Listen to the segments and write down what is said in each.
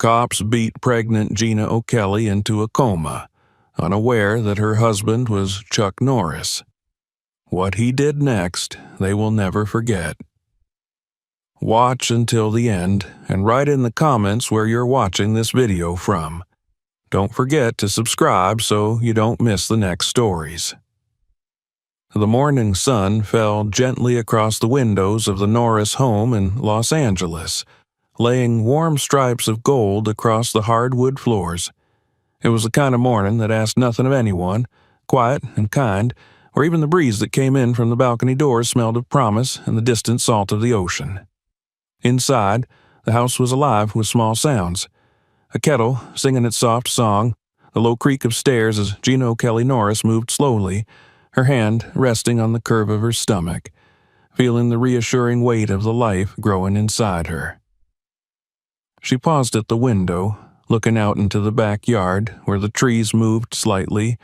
Cops beat pregnant Gina O'Kelly into a coma, unaware that her husband was Chuck Norris. What he did next, they will never forget. Watch until the end and write in the comments where you're watching this video from. Don't forget to subscribe so you don't miss the next stories. The morning sun fell gently across the windows of the Norris home in Los Angeles, laying warm stripes of gold across the hardwood floors. It was the kind of morning that asked nothing of anyone, quiet and kind, where even the breeze that came in from the balcony doors smelled of promise and the distant salt of the ocean. Inside, the house was alive with small sounds. A kettle singing its soft song, the low creak of stairs as Gina O'Kelly Norris moved slowly, her hand resting on the curve of her stomach, feeling the reassuring weight of the life growing inside her. She paused at the window, looking out into the backyard where the trees moved slightly,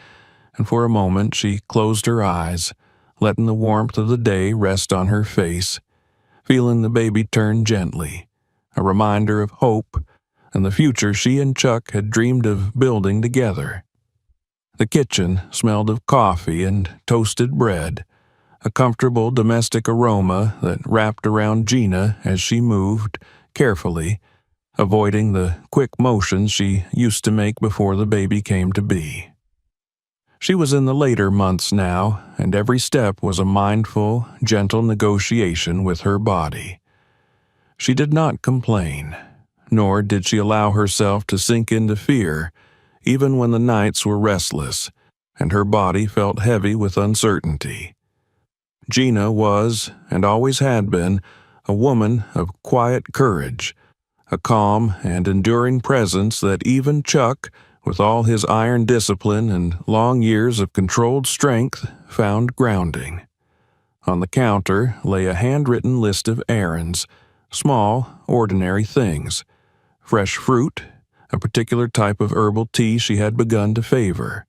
and for a moment she closed her eyes, letting the warmth of the day rest on her face, feeling the baby turn gently, a reminder of hope and the future she and Chuck had dreamed of building together. The kitchen smelled of coffee and toasted bread, a comfortable domestic aroma that wrapped around Gina as she moved, carefully, avoiding the quick motions she used to make before the baby came to be. She was in the later months now, and every step was a mindful, gentle negotiation with her body. She did not complain, nor did she allow herself to sink into fear, even when the nights were restless and her body felt heavy with uncertainty. Gina was, and always had been, a woman of quiet courage, a calm and enduring presence that even Chuck, with all his iron discipline and long years of controlled strength, found grounding. On the counter lay a handwritten list of errands, small, ordinary things: fresh fruit, a particular type of herbal tea she had begun to favor,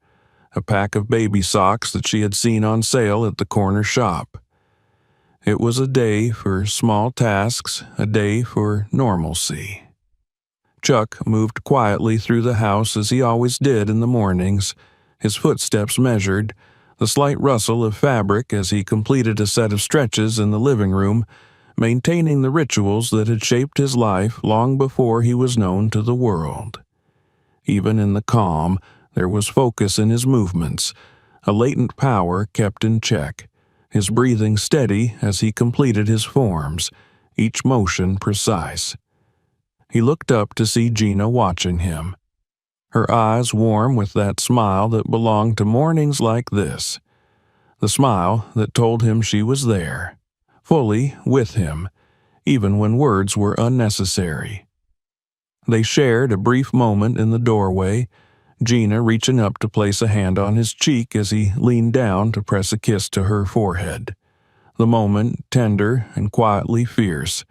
a pack of baby socks that she had seen on sale at the corner shop. It was a day for small tasks, a day for normalcy. Chuck moved quietly through the house as he always did in the mornings, his footsteps measured, the slight rustle of fabric as he completed a set of stretches in the living room, maintaining the rituals that had shaped his life long before he was known to the world. Even in the calm, there was focus in his movements, a latent power kept in check, his breathing steady as he completed his forms, each motion precise. He looked up to see Gina watching him, her eyes warm with that smile that belonged to mornings like this, the smile that told him she was there, fully with him, even when words were unnecessary. They shared a brief moment in the doorway, Gina reaching up to place a hand on his cheek as he leaned down to press a kiss to her forehead. The moment tender and quietly fierce,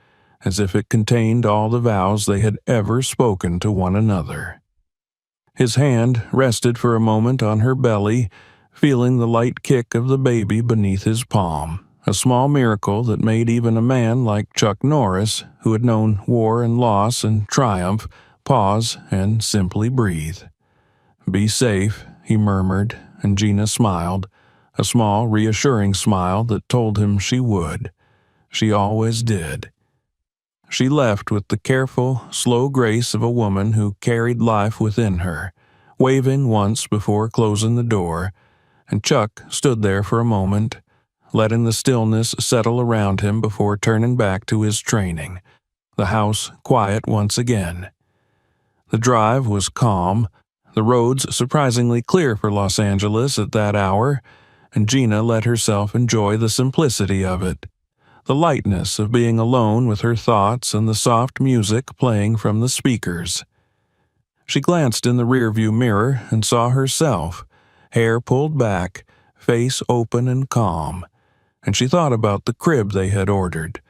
as if it contained all the vows they had ever spoken to one another. His hand rested for a moment on her belly, feeling the light kick of the baby beneath his palm, a small miracle that made even a man like Chuck Norris, who had known war and loss and triumph, pause and simply breathe. "Be safe," he murmured, and Gina smiled, a small, reassuring smile that told him she would. She always did. She left with the careful, slow grace of a woman who carried life within her, waving once before closing the door, and Chuck stood there for a moment, letting the stillness settle around him before turning back to his training, the house quiet once again. The drive was calm, the roads surprisingly clear for Los Angeles at that hour, and Gina let herself enjoy the simplicity of it, the lightness of being alone with her thoughts and the soft music playing from the speakers. She glanced in the rearview mirror and saw herself, hair pulled back, face open and calm, and she thought about the crib they had ordered,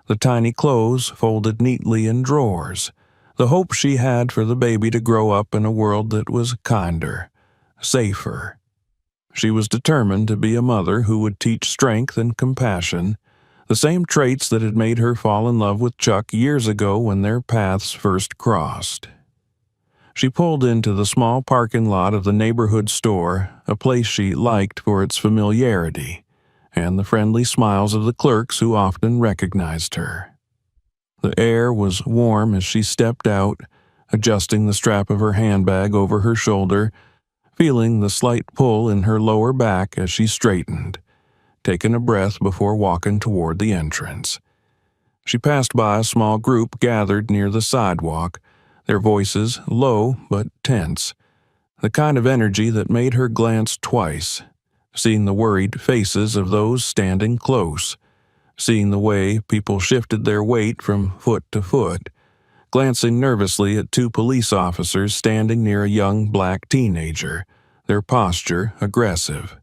the tiny clothes folded neatly in drawers, the hope she had for the baby to grow up in a world that was kinder, safer. She was determined to be a mother who would teach strength and compassion, the same traits that had made her fall in love with Chuck years ago when their paths first crossed. She pulled into the small parking lot of the neighborhood store, a place she liked for its familiarity, and the friendly smiles of the clerks who often recognized her. The air was warm as she stepped out, adjusting the strap of her handbag over her shoulder, feeling the slight pull in her lower back as she straightened, taking a breath before walking toward the entrance. She passed by a small group gathered near the sidewalk, their voices low but tense, the kind of energy that made her glance twice, seeing the worried faces of those standing close, seeing the way people shifted their weight from foot to foot, glancing nervously at two police officers standing near a young black teenager, their posture aggressive.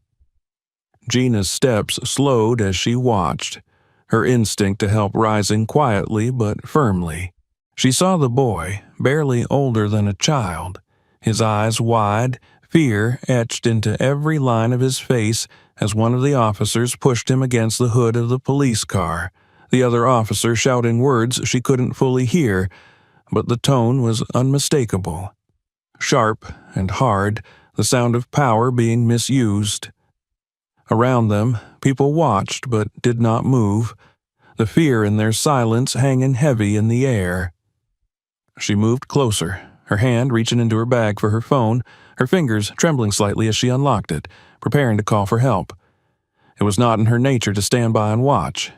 Gina's steps slowed as she watched, her instinct to help rising quietly but firmly. She saw the boy, barely older than a child, his eyes wide, fear etched into every line of his face as one of the officers pushed him against the hood of the police car, the other officer shouting words she couldn't fully hear, but the tone was unmistakable. Sharp and hard, the sound of power being misused. Around them, people watched but did not move, the fear in their silence hanging heavy in the air. She moved closer, her hand reaching into her bag for her phone, her fingers trembling slightly as she unlocked it, preparing to call for help. It was not in her nature to stand by and watch.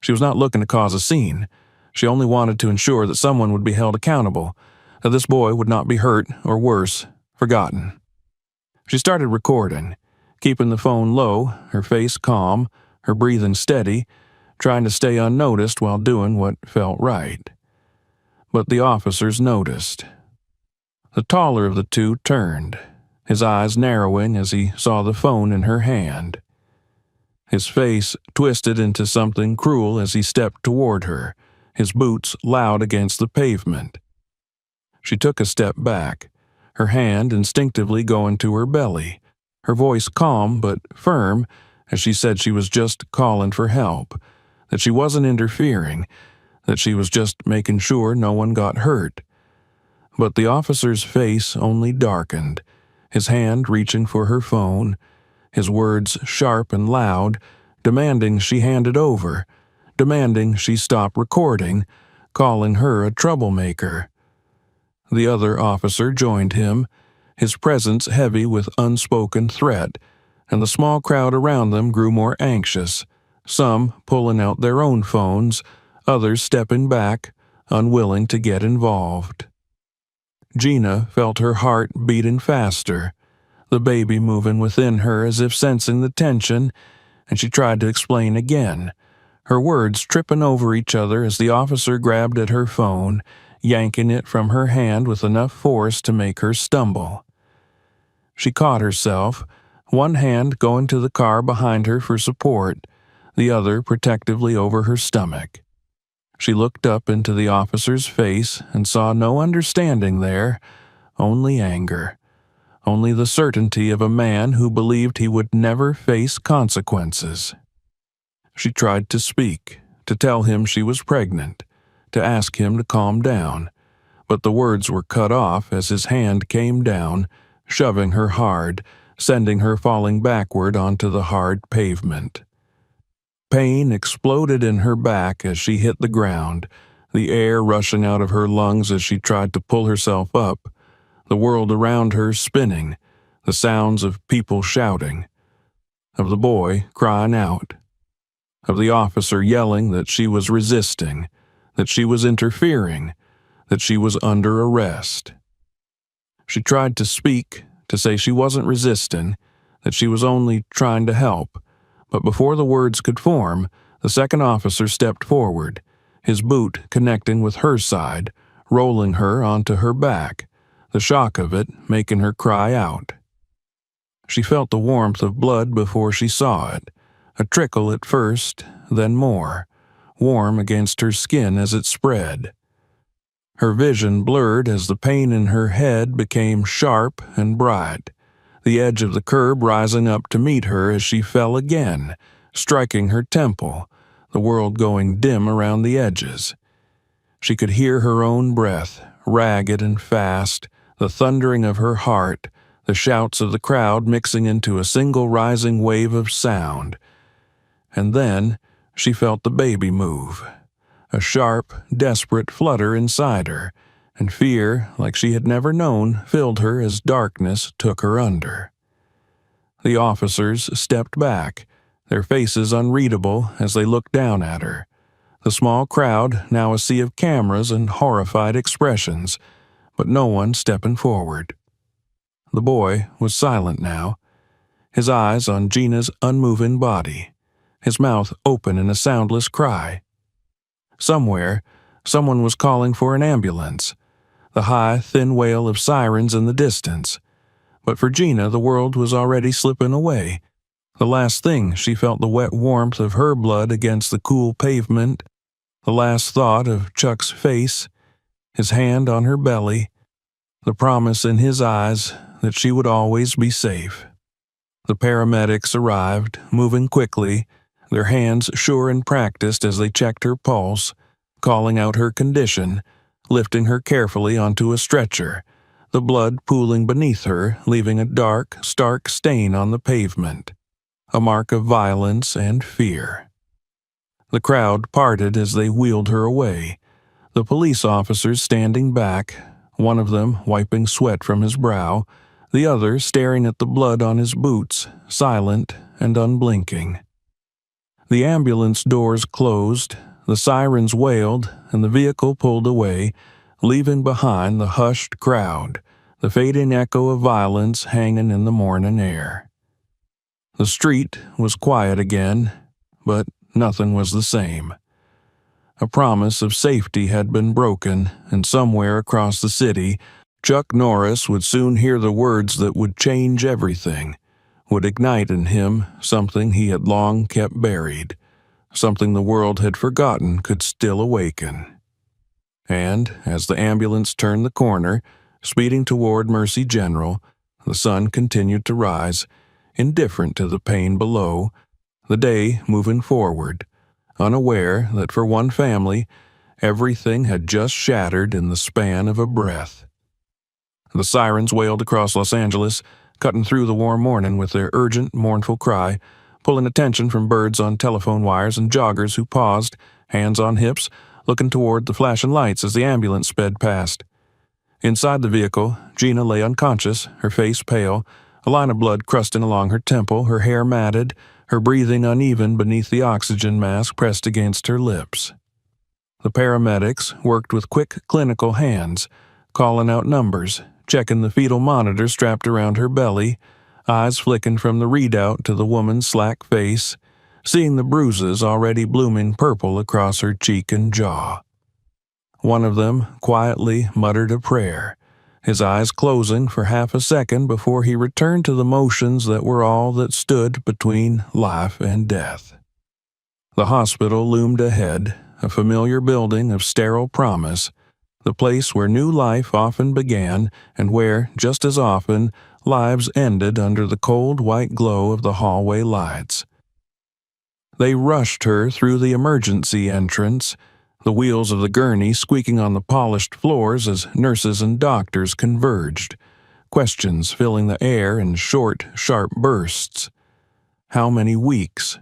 She was not looking to cause a scene. She only wanted to ensure that someone would be held accountable, that this boy would not be hurt or worse, forgotten. She started recording, keeping the phone low, her face calm, her breathing steady, trying to stay unnoticed while doing what felt right. But the officers noticed. The taller of the two turned, his eyes narrowing as he saw the phone in her hand. His face twisted into something cruel as he stepped toward her, his boots loud against the pavement. She took a step back, her hand instinctively going to her belly, her voice calm but firm as she said she was just calling for help, that she wasn't interfering, that she was just making sure no one got hurt. But the officer's face only darkened, his hand reaching for her phone, his words sharp and loud, demanding she hand it over, demanding she stop recording, calling her a troublemaker. The other officer joined him, his presence heavy with unspoken threat, and the small crowd around them grew more anxious, some pulling out their own phones, others stepping back, unwilling to get involved. Gina felt her heart beating faster, the baby moving within her as if sensing the tension, and she tried to explain again, her words tripping over each other as the officer grabbed at her phone, yanking it from her hand with enough force to make her stumble. She caught herself, one hand going to the car behind her for support, the other protectively over her stomach. She looked up into the officer's face and saw no understanding there, only anger, only the certainty of a man who believed he would never face consequences. She tried to speak, to tell him she was pregnant, to ask him to calm down, but the words were cut off as his hand came down, shoving her hard, sending her falling backward onto the hard pavement. Pain exploded in her back as she hit the ground, the air rushing out of her lungs as she tried to pull herself up, the world around her spinning, the sounds of people shouting, of the boy crying out, of the officer yelling that she was resisting, that she was interfering, that she was under arrest. She tried to speak, to say she wasn't resisting, that she was only trying to help, but before the words could form, the second officer stepped forward, his boot connecting with her side, rolling her onto her back, the shock of it making her cry out. She felt the warmth of blood before she saw it, a trickle at first, then more, warm against her skin as it spread. Her vision blurred as the pain in her head became sharp and bright, the edge of the curb rising up to meet her as she fell again, striking her temple, the world going dim around the edges. She could hear her own breath, ragged and fast, the thundering of her heart, the shouts of the crowd mixing into a single rising wave of sound. And then she felt the baby move. A sharp, desperate flutter inside her, and fear, like she had never known, filled her as darkness took her under. The officers stepped back, their faces unreadable as they looked down at her. The small crowd, now a sea of cameras and horrified expressions, but no one stepping forward. The boy was silent now, his eyes on Gina's unmoving body, his mouth open in a soundless cry. Somewhere, someone was calling for an ambulance, the high, thin wail of sirens in the distance. But for Gina, the world was already slipping away. The last thing she felt the wet warmth of her blood against the cool pavement, the last thought of Chuck's face, his hand on her belly, the promise in his eyes that she would always be safe. The paramedics arrived, moving quickly, their hands sure and practiced as they checked her pulse, calling out her condition, lifting her carefully onto a stretcher, the blood pooling beneath her, leaving a dark, stark stain on the pavement, a mark of violence and fear. The crowd parted as they wheeled her away, the police officers standing back, one of them wiping sweat from his brow, the other staring at the blood on his boots, silent and unblinking. The ambulance doors closed, the sirens wailed, and the vehicle pulled away, leaving behind the hushed crowd, the fading echo of violence hanging in the morning air. The street was quiet again, but nothing was the same. A promise of safety had been broken, and somewhere across the city, Chuck Norris would soon hear the words that would change everything, would ignite in him something he had long kept buried, something the world had forgotten could still awaken. And as the ambulance turned the corner, speeding toward Mercy General, the sun continued to rise, indifferent to the pain below, the day moving forward, unaware that for one family, everything had just shattered in the span of a breath. The sirens wailed across Los Angeles, cutting through the warm morning with their urgent, mournful cry, pulling attention from birds on telephone wires and joggers who paused, hands on hips, looking toward the flashing lights as the ambulance sped past. Inside the vehicle, Gina lay unconscious, her face pale, a line of blood crusting along her temple, her hair matted, her breathing uneven beneath the oxygen mask pressed against her lips. The paramedics worked with quick clinical hands, calling out numbers, checking the fetal monitor strapped around her belly, eyes flicking from the readout to the woman's slack face, seeing the bruises already blooming purple across her cheek and jaw. One of them quietly muttered a prayer, his eyes closing for half a second before he returned to the motions that were all that stood between life and death. The hospital loomed ahead, a familiar building of sterile promise, the place where new life often began and where, just as often, lives ended under the cold white glow of the hallway lights. They rushed her through the emergency entrance, the wheels of the gurney squeaking on the polished floors as nurses and doctors converged, questions filling the air in short, sharp bursts. How many weeks?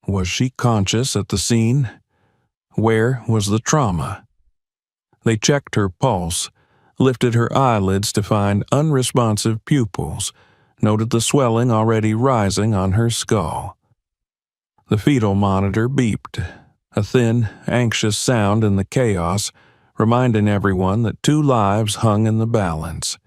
Was she conscious at the scene? Where was the trauma? They checked her pulse, lifted her eyelids to find unresponsive pupils, noted the swelling already rising on her skull. The fetal monitor beeped, a thin, anxious sound in the chaos, reminding everyone that 2 lives hung in the balance.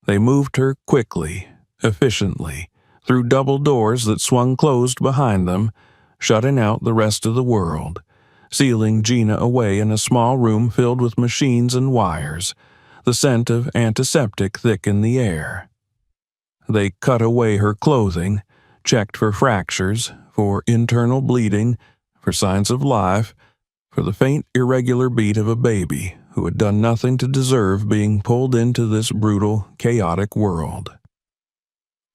They moved her quickly, efficiently, through double doors that swung closed behind them, shutting out the rest of the world, sealing Gina away in a small room filled with machines and wires, the scent of antiseptic thick in the air. They cut away her clothing, checked for fractures, for internal bleeding, for signs of life, for the faint, irregular beat of a baby who had done nothing to deserve being pulled into this brutal, chaotic world.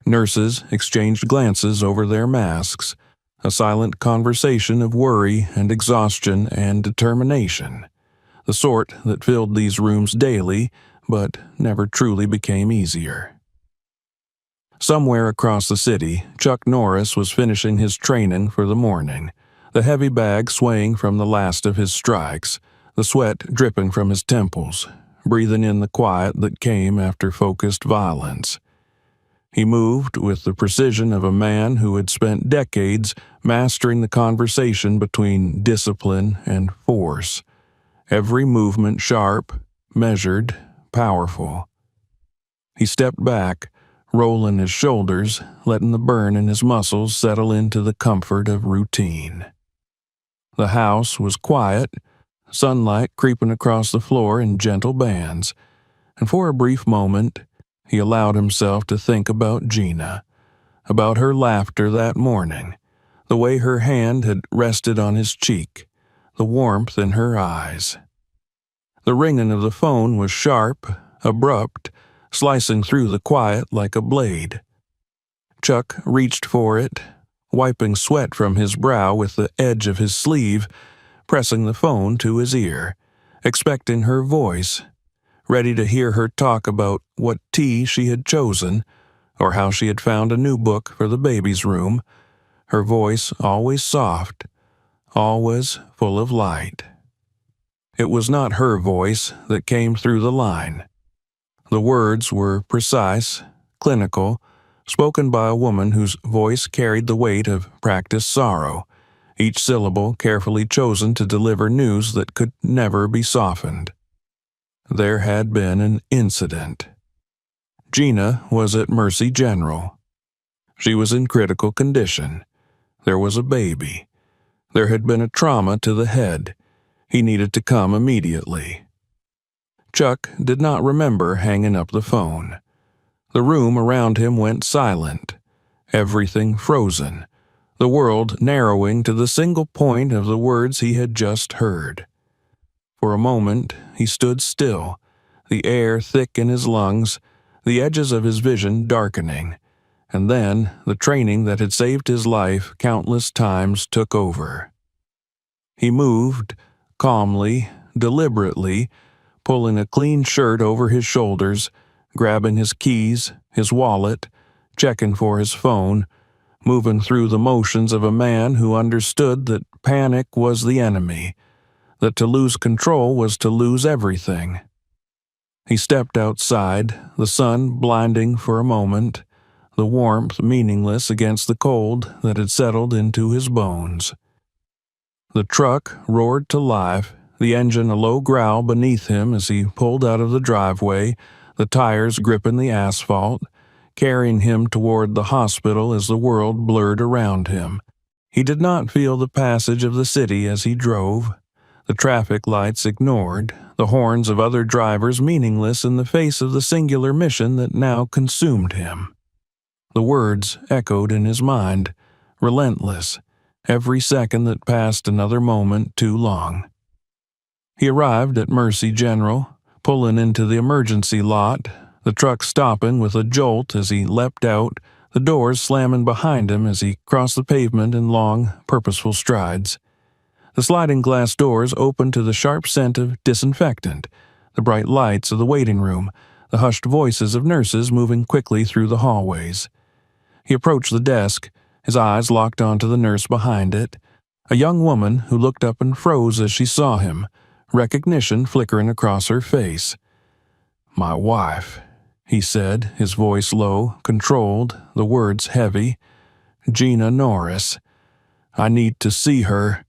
Nurses exchanged glances over their masks, a silent conversation of worry and exhaustion and determination, the sort that filled these rooms daily but never truly became easier. Somewhere across the city, Chuck Norris was finishing his training for the morning, the heavy bag swaying from the last of his strikes, the sweat dripping from his temples, breathing in the quiet that came after focused violence. He moved with the precision of a man who had spent decades mastering the conversation between discipline and force, every movement sharp, measured, powerful. He stepped back, rolling his shoulders, letting the burn in his muscles settle into the comfort of routine. The house was quiet, sunlight creeping across the floor in gentle bands, and for a brief moment, he allowed himself to think about Gina, about her laughter that morning, the way her hand had rested on his cheek, the warmth in her eyes. The ringing of the phone was sharp, abrupt, slicing through the quiet like a blade. Chuck reached for it, wiping sweat from his brow with the edge of his sleeve, pressing the phone to his ear, expecting her voice, ready to hear her talk about what tea she had chosen, or how she had found a new book for the baby's room, her voice always soft, always full of light. It was not her voice that came through the line. The words were precise, clinical, spoken by a woman whose voice carried the weight of practiced sorrow, each syllable carefully chosen to deliver news that could never be softened. There had been an incident. Gina was at Mercy General. She was in critical condition. There was a baby. There had been a trauma to the head. He needed to come immediately. Chuck did not remember hanging up the phone. The room around him went silent, everything frozen, the world narrowing to the single point of the words he had just heard. For a moment, he stood still, the air thick in his lungs, the edges of his vision darkening, and then the training that had saved his life countless times took over. He moved, calmly, deliberately, pulling a clean shirt over his shoulders, grabbing his keys, his wallet, checking for his phone, moving through the motions of a man who understood that panic was the enemy, that to lose control was to lose everything. He stepped outside, the sun blinding for a moment, the warmth meaningless against the cold that had settled into his bones. The truck roared to life, the engine a low growl beneath him as he pulled out of the driveway, the tires gripping the asphalt, carrying him toward the hospital as the world blurred around him. He did not feel the passage of the city as he drove, the traffic lights ignored, the horns of other drivers meaningless in the face of the singular mission that now consumed him. The words echoed in his mind, relentless, every second that passed another moment too long. He arrived at Mercy General, pulling into the emergency lot, the truck stopping with a jolt as he leapt out, the doors slamming behind him as he crossed the pavement in long, purposeful strides. The sliding glass doors opened to the sharp scent of disinfectant, the bright lights of the waiting room, the hushed voices of nurses moving quickly through the hallways. He approached the desk, his eyes locked onto the nurse behind it, a young woman who looked up and froze as she saw him, recognition flickering across her face. "My wife," he said, his voice low, controlled, the words heavy. "Gina Norris. I need to see her."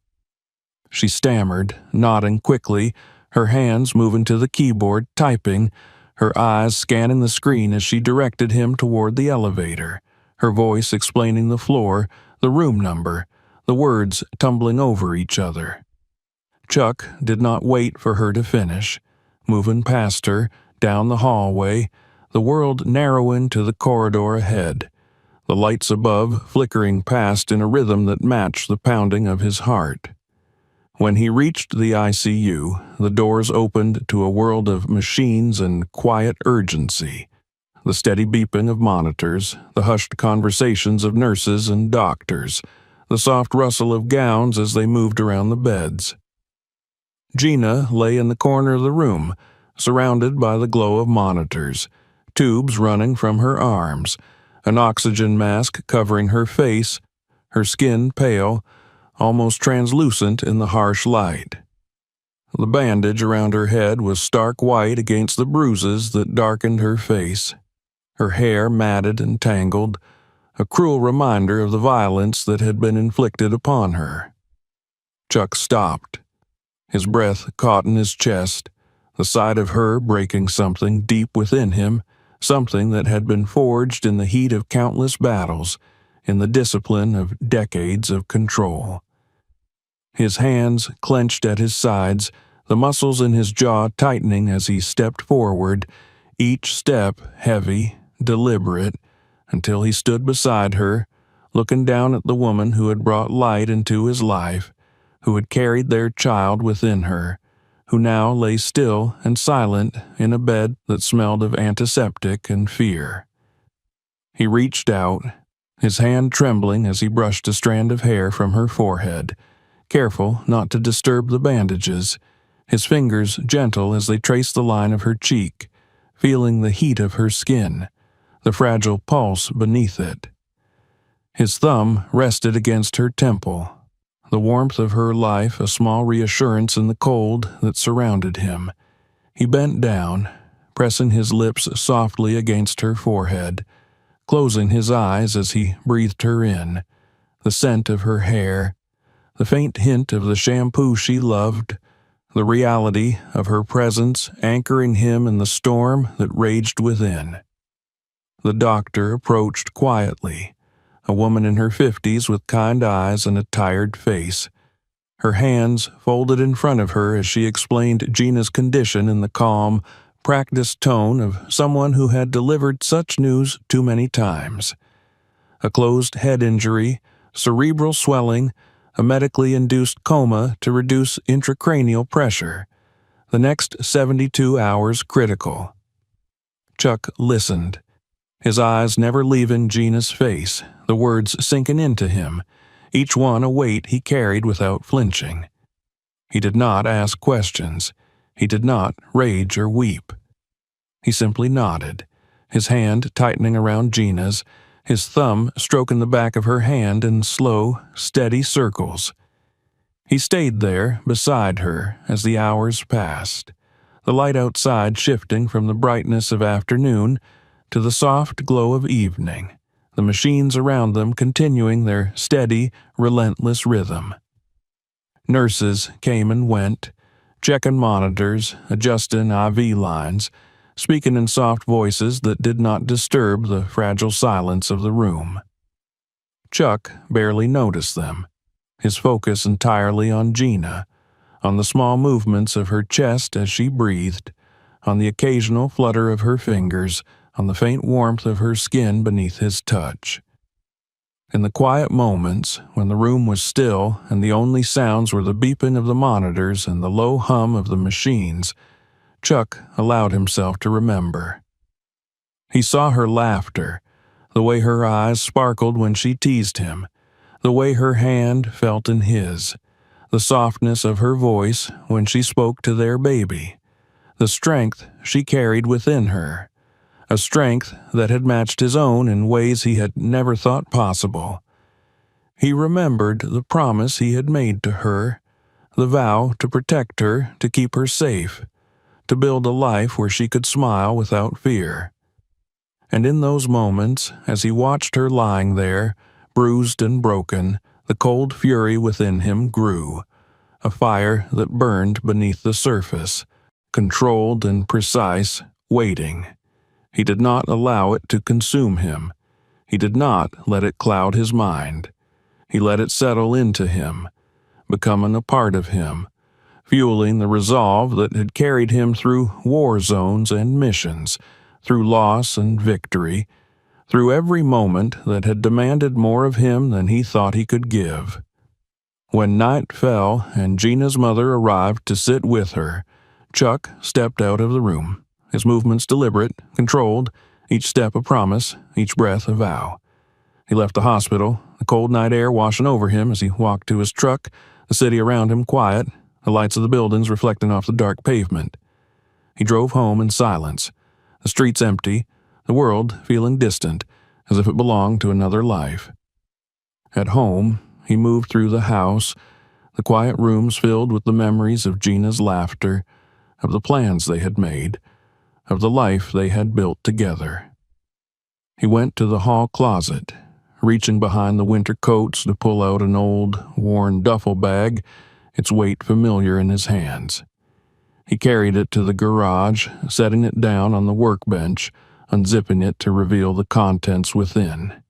She stammered, nodding quickly, her hands moving to the keyboard, typing, her eyes scanning the screen as she directed him toward the elevator, her voice explaining the floor, the room number, the words tumbling over each other. Chuck did not wait for her to finish, moving past her, down the hallway, the world narrowing to the corridor ahead, the lights above flickering past in a rhythm that matched the pounding of his heart. When he reached the ICU, the doors opened to a world of machines and quiet urgency, the steady beeping of monitors, the hushed conversations of nurses and doctors, the soft rustle of gowns as they moved around the beds. Gina lay in the corner of the room, surrounded by the glow of monitors, tubes running from her arms, an oxygen mask covering her face, her skin pale, almost translucent in the harsh light. The bandage around her head was stark white against the bruises that darkened her face, her hair matted and tangled, a cruel reminder of the violence that had been inflicted upon her. Chuck stopped. His breath caught in his chest, the sight of her breaking something deep within him, something that had been forged in the heat of countless battles, in the discipline of decades of control. His hands clenched at his sides, the muscles in his jaw tightening as he stepped forward, each step heavy, deliberate, until he stood beside her, looking down at the woman who had brought light into his life, who had carried their child within her, who now lay still and silent in a bed that smelled of antiseptic and fear. He reached out, his hand trembling as he brushed a strand of hair from her forehead, careful not to disturb the bandages, his fingers gentle as they traced the line of her cheek, feeling the heat of her skin, the fragile pulse beneath it. His thumb rested against her temple, the warmth of her life a small reassurance in the cold that surrounded him. He bent down, pressing his lips softly against her forehead, closing his eyes as he breathed her in, the scent of her hair, the faint hint of the shampoo she loved, the reality of her presence anchoring him in the storm that raged within. The doctor approached quietly, a woman in her 50s with kind eyes and a tired face, her hands folded in front of her as she explained Gina's condition in the calm, practiced tone of someone who had delivered such news too many times. A closed head injury, cerebral swelling, a medically induced coma to reduce intracranial pressure. The next 72 hours critical. Chuck listened, his eyes never leaving Gina's face, the words sinking into him, each one a weight he carried without flinching. He did not ask questions. He did not rage or weep. He simply nodded, his hand tightening around Gina's, his thumb stroking the back of her hand in slow, steady circles. He stayed there beside her as the hours passed, the light outside shifting from the brightness of afternoon to the soft glow of evening, the machines around them continuing their steady, relentless rhythm. Nurses came and went, checking monitors, adjusting IV lines, speaking in soft voices that did not disturb the fragile silence of the room. Chuck barely noticed them, his focus entirely on Gina, on the small movements of her chest as she breathed, on the occasional flutter of her fingers, on the faint warmth of her skin beneath his touch. In the quiet moments, when the room was still and the only sounds were the beeping of the monitors and the low hum of the machines, Chuck allowed himself to remember. He saw her laughter, the way her eyes sparkled when she teased him, the way her hand felt in his, the softness of her voice when she spoke to their baby, the strength she carried within her, a strength that had matched his own in ways he had never thought possible. He remembered the promise he had made to her, the vow to protect her, to keep her safe, to build a life where she could smile without fear. And in those moments, as he watched her lying there, bruised and broken, the cold fury within him grew, a fire that burned beneath the surface, controlled and precise, waiting. He did not allow it to consume him. He did not let it cloud his mind. He let it settle into him, becoming a part of him, fueling the resolve that had carried him through war zones and missions, through loss and victory, through every moment that had demanded more of him than he thought he could give. When night fell and Gina's mother arrived to sit with her, Chuck stepped out of the room, his movements deliberate, controlled, each step a promise, each breath a vow. He left the hospital, the cold night air washing over him as he walked to his truck, the city around him quiet, the lights of the buildings reflecting off the dark pavement. He drove home in silence, the streets empty, the world feeling distant, as if it belonged to another life. At home, he moved through the house, the quiet rooms filled with the memories of Gina's laughter, of the plans they had made, of the life they had built together. He went to the hall closet, reaching behind the winter coats to pull out an old, worn duffel bag, its weight familiar in his hands. He carried it to the garage, setting it down on the workbench, unzipping it to reveal the contents within.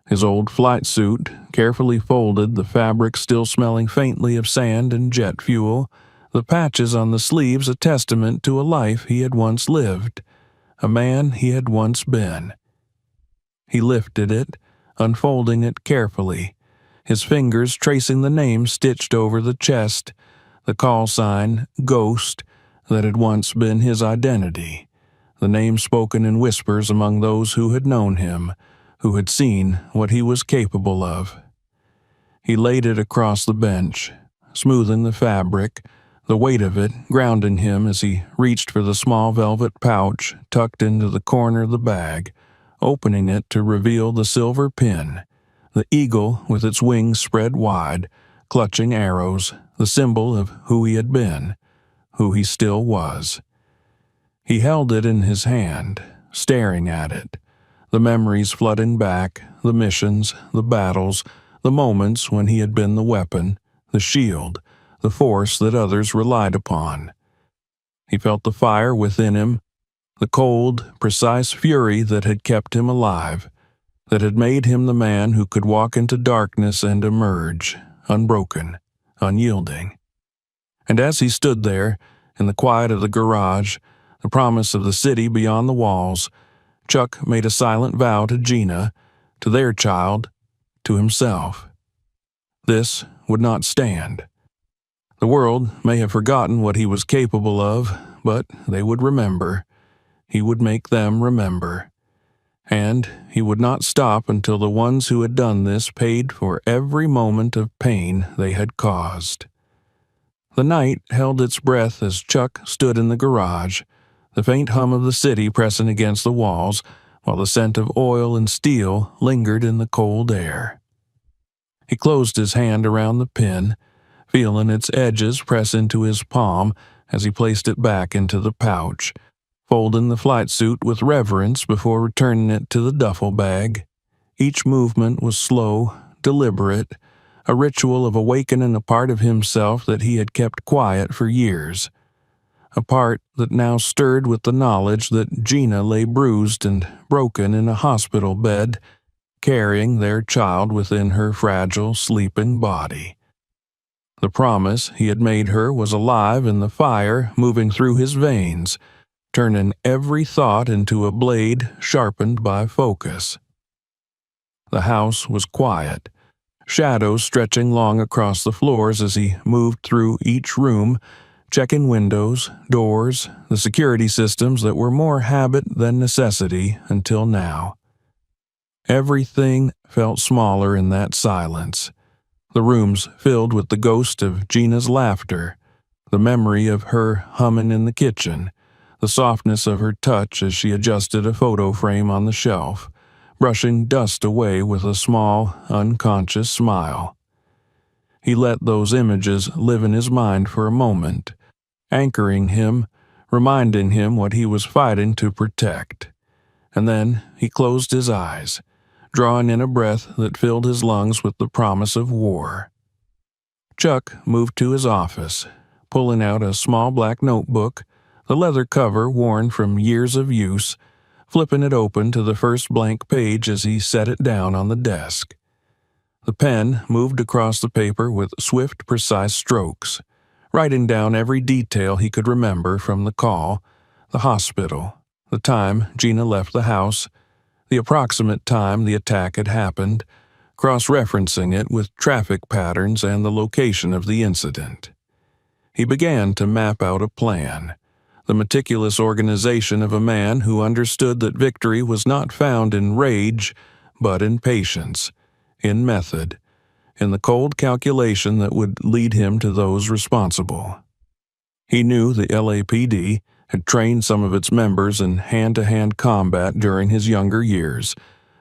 His old flight suit, carefully folded, the fabric still smelling faintly of sand and jet fuel, the patches on the sleeves a testament to a life he had once lived, a man he had once been. He lifted it, unfolding it carefully, his fingers tracing the name stitched over the chest, the call sign, Ghost, that had once been his identity, the name spoken in whispers among those who had known him, who had seen what he was capable of. He laid it across the bench, smoothing the fabric, the weight of it grounding him as he reached for the small velvet pouch tucked into the corner of the bag, opening it to reveal the silver pin, the eagle with its wings spread wide, clutching arrows, the symbol of who he had been, who he still was. He held it in his hand, staring at it, the memories flooding back, the missions, the battles, the moments when he had been the weapon, the shield, the force that others relied upon. He felt the fire within him, the cold, precise fury that had kept him alive, that had made him the man who could walk into darkness and emerge, unbroken, unyielding. And as he stood there, in the quiet of the garage, the promise of the city beyond the walls, Chuck made a silent vow to Gina, to their child, to himself. This would not stand. The world may have forgotten what he was capable of, but they would remember. He would make them remember. And he would not stop until the ones who had done this paid for every moment of pain they had caused. The night held its breath as Chuck stood in the garage, the faint hum of the city pressing against the walls, while the scent of oil and steel lingered in the cold air. He closed his hand around the pin, feeling its edges press into his palm as he placed it back into the pouch, folding the flight suit with reverence before returning it to the duffel bag. Each movement was slow, deliberate, a ritual of awakening a part of himself that he had kept quiet for years, a part that now stirred with the knowledge that Gina lay bruised and broken in a hospital bed, carrying their child within her fragile, sleeping body. The promise he had made her was alive in the fire moving through his veins, turning every thought into a blade sharpened by focus. The house was quiet, shadows stretching long across the floors as he moved through each room, checking windows, doors, the security systems that were more habit than necessity until now. Everything felt smaller in that silence. The rooms filled with the ghost of Gina's laughter, the memory of her humming in the kitchen, the softness of her touch as she adjusted a photo frame on the shelf, brushing dust away with a small, unconscious smile. He let those images live in his mind for a moment, anchoring him, reminding him what he was fighting to protect. And then he closed his eyes, drawing in a breath that filled his lungs with the promise of war. Chuck moved to his office, pulling out a small black notebook, the leather cover worn from years of use, flipping it open to the first blank page as he set it down on the desk. The pen moved across the paper with swift, precise strokes, writing down every detail he could remember from the call, the hospital, the time Gina left the house, the approximate time the attack had happened, cross-referencing it with traffic patterns and the location of the incident. He began to map out a plan, the meticulous organization of a man who understood that victory was not found in rage, but in patience, in method, in the cold calculation that would lead him to those responsible. He knew the LAPD had trained some of its members in hand-to-hand combat during his younger years,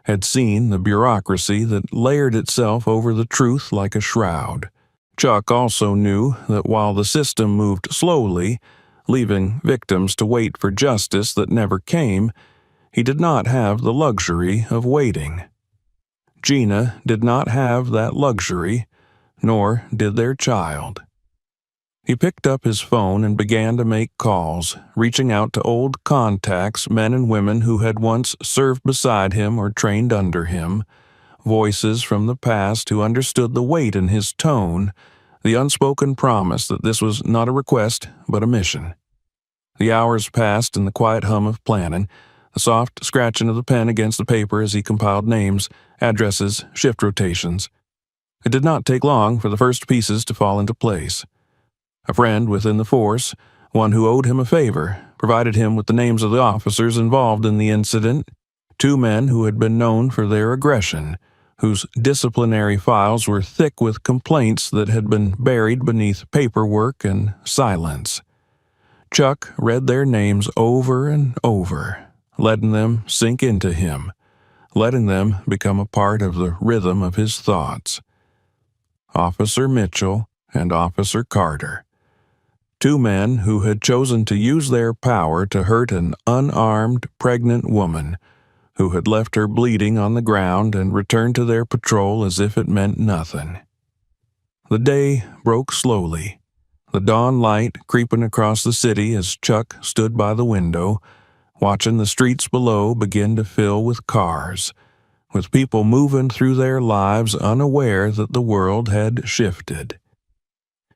had seen the bureaucracy that layered itself over the truth like a shroud. Chuck also knew that while the system moved slowly, leaving victims to wait for justice that never came, he did not have the luxury of waiting. Gina did not have that luxury, nor did their child. He picked up his phone and began to make calls, reaching out to old contacts, men and women who had once served beside him or trained under him, voices from the past who understood the weight in his tone, the unspoken promise that this was not a request but a mission. The hours passed in the quiet hum of planning, the soft scratching of the pen against the paper as he compiled names, addresses, shift rotations. It did not take long for the first pieces to fall into place. A friend within the force, one who owed him a favor, provided him with the names of the officers involved in the incident, 2 men who had been known for their aggression, whose disciplinary files were thick with complaints that had been buried beneath paperwork and silence. Chuck read their names over and over, letting them sink into him, letting them become a part of the rhythm of his thoughts. Officer Mitchell and Officer Carter. 2 men who had chosen to use their power to hurt an unarmed, pregnant woman who had left her bleeding on the ground and returned to their patrol as if it meant nothing. The day broke slowly, the dawn light creeping across the city as Chuck stood by the window, watching the streets below begin to fill with cars, with people moving through their lives unaware that the world had shifted.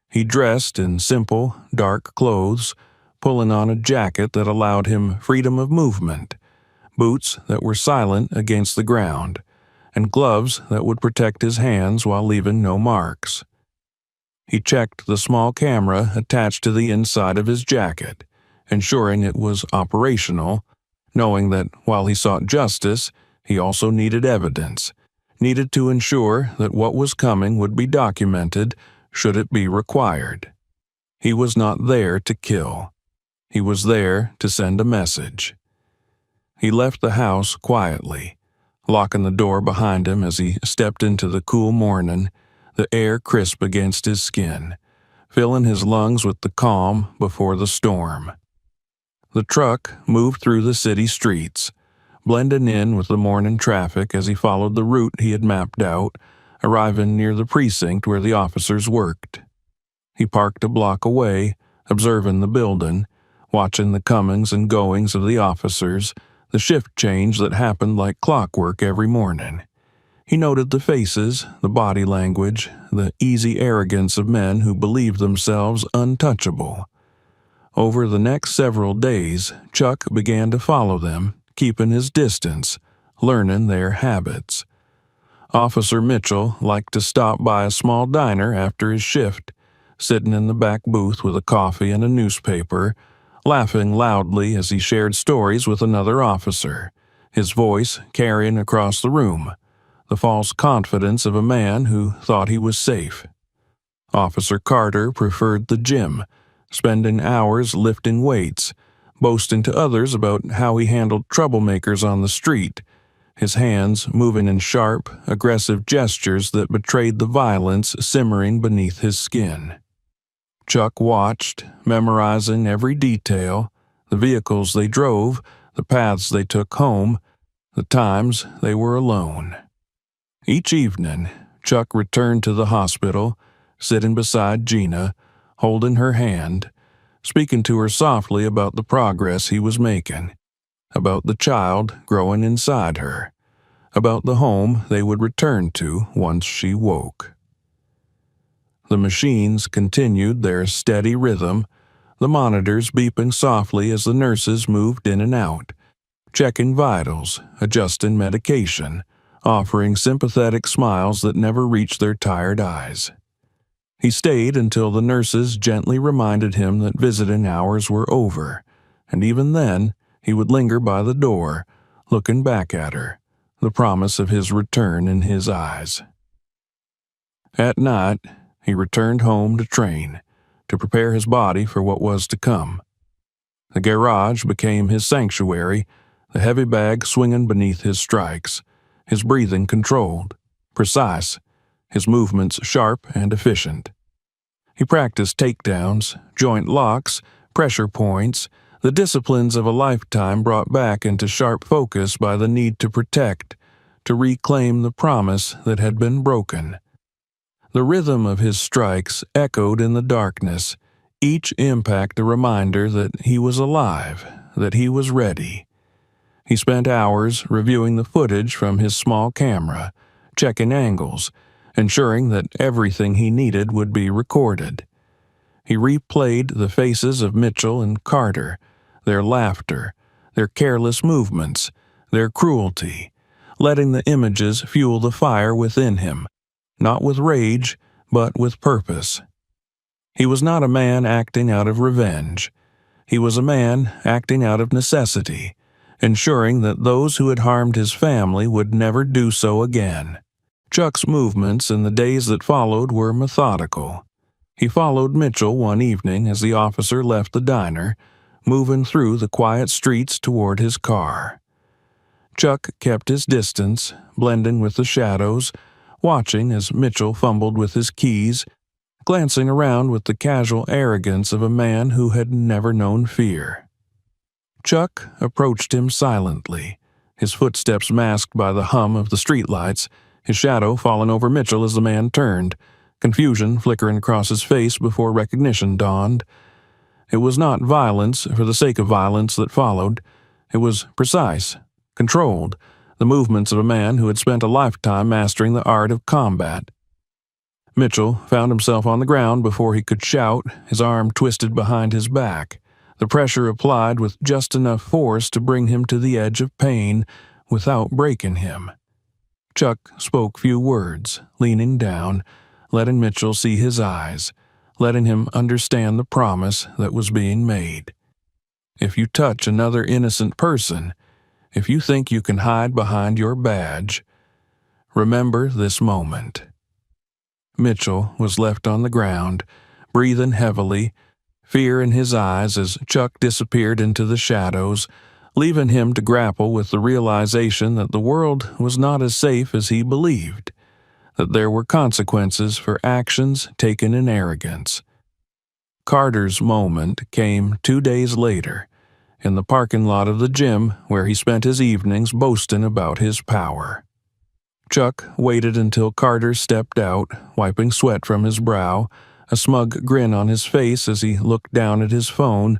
He dressed in simple, dark clothes, pulling on a jacket that allowed him freedom of movement, boots that were silent against the ground, and gloves that would protect his hands while leaving no marks. He checked the small camera attached to the inside of his jacket, ensuring it was operational, knowing that while he sought justice, he also needed evidence, needed to ensure that what was coming would be documented should it be required. He was not there to kill. He was there to send a message. He left the house quietly, locking the door behind him as he stepped into the cool morning, the air crisp against his skin, filling his lungs with the calm before the storm. The truck moved through the city streets, blending in with the morning traffic as he followed the route he had mapped out, arriving near the precinct where the officers worked. He parked a block away, observing the building, watching the comings and goings of the officers, the shift change that happened like clockwork every morning. He noted the faces, the body language, the easy arrogance of men who believed themselves untouchable. Over the next several days, Chuck began to follow them, keeping his distance, learning their habits. Officer Mitchell liked to stop by a small diner after his shift, sitting in the back booth with a coffee and a newspaper, laughing loudly as he shared stories with another officer, his voice carrying across the room, the false confidence of a man who thought he was safe. Officer Carter preferred the gym, spending hours lifting weights, boasting to others about how he handled troublemakers on the street, his hands moving in sharp, aggressive gestures that betrayed the violence simmering beneath his skin. Chuck watched, memorizing every detail, the vehicles they drove, the paths they took home, the times they were alone. Each evening, Chuck returned to the hospital, sitting beside Gina, holding her hand, speaking to her softly about the progress he was making, about the child growing inside her, about the home they would return to once she woke. The machines continued their steady rhythm, the monitors beeping softly as the nurses moved in and out, checking vitals, adjusting medication, offering sympathetic smiles that never reached their tired eyes. He stayed until the nurses gently reminded him that visiting hours were over, and even then, he would linger by the door, looking back at her, the promise of his return in his eyes. At night, he returned home to train, to prepare his body for what was to come. The garage became his sanctuary, the heavy bag swinging beneath his strikes, his breathing controlled, precise, his movements sharp and efficient. He practiced takedowns, joint locks, pressure points, the disciplines of a lifetime brought back into sharp focus by the need to protect, to reclaim the promise that had been broken. The rhythm of his strikes echoed in the darkness, each impact a reminder that he was alive, that he was ready. He spent hours reviewing the footage from his small camera, checking angles, ensuring that everything he needed would be recorded. He replayed the faces of Mitchell and Carter, their laughter, their careless movements, their cruelty, letting the images fuel the fire within him, not with rage, but with purpose. He was not a man acting out of revenge. He was a man acting out of necessity, ensuring that those who had harmed his family would never do so again. Chuck's movements in the days that followed were methodical. He followed Mitchell one evening as the officer left the diner, moving through the quiet streets toward his car. Chuck kept his distance, blending with the shadows, watching as Mitchell fumbled with his keys, glancing around with the casual arrogance of a man who had never known fear. Chuck approached him silently, his footsteps masked by the hum of the streetlights, his shadow falling over Mitchell as the man turned, confusion flickering across his face before recognition dawned. It was not violence for the sake of violence that followed. It was precise, controlled, the movements of a man who had spent a lifetime mastering the art of combat. Mitchell found himself on the ground before he could shout, his arm twisted behind his back, the pressure applied with just enough force to bring him to the edge of pain without breaking him. Chuck spoke few words, leaning down, letting Mitchell see his eyes, letting him understand the promise that was being made. If you touch another innocent person, if you think you can hide behind your badge, remember this moment. Mitchell was left on the ground, breathing heavily, fear in his eyes as Chuck disappeared into the shadows, leaving him to grapple with the realization that the world was not as safe as he believed, that there were consequences for actions taken in arrogance. Carter's moment came 2 days later, in the parking lot of the gym where he spent his evenings boasting about his power. Chuck waited until Carter stepped out, wiping sweat from his brow, a smug grin on his face as he looked down at his phone,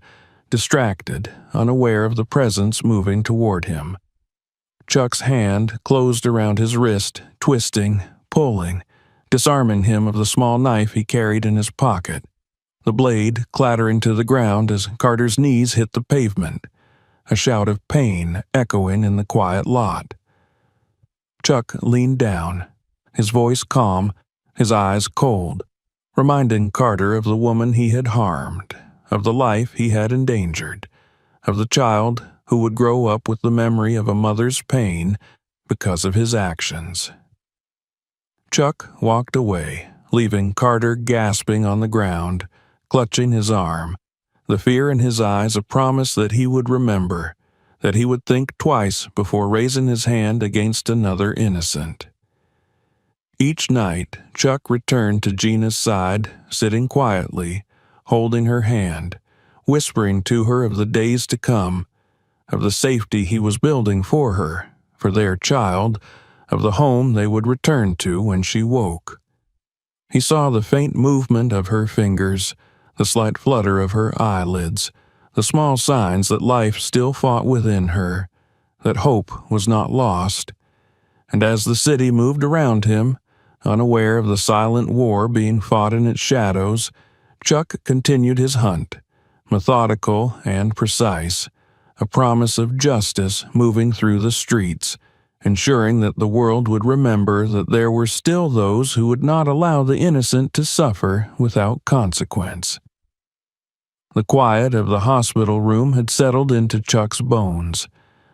distracted, unaware of the presence moving toward him. Chuck's hand closed around his wrist, twisting, pulling, disarming him of the small knife he carried in his pocket, the blade clattering to the ground as Carter's knees hit the pavement, a shout of pain echoing in the quiet lot. Chuck leaned down, his voice calm, his eyes cold, reminding Carter of the woman he had harmed, of the life he had endangered, of the child who would grow up with the memory of a mother's pain because of his actions. Chuck walked away, leaving Carter gasping on the ground, clutching his arm, the fear in his eyes a promise that he would remember, that he would think twice before raising his hand against another innocent. Each night, Chuck returned to Gina's side, sitting quietly, holding her hand, whispering to her of the days to come, of the safety he was building for her, for their child, of the home they would return to when she woke. He saw the faint movement of her fingers, the slight flutter of her eyelids, the small signs that life still fought within her, that hope was not lost. And as the city moved around him, unaware of the silent war being fought in its shadows, Chuck continued his hunt, methodical and precise, a promise of justice moving through the streets, ensuring that the world would remember that there were still those who would not allow the innocent to suffer without consequence. The quiet of the hospital room had settled into Chuck's bones,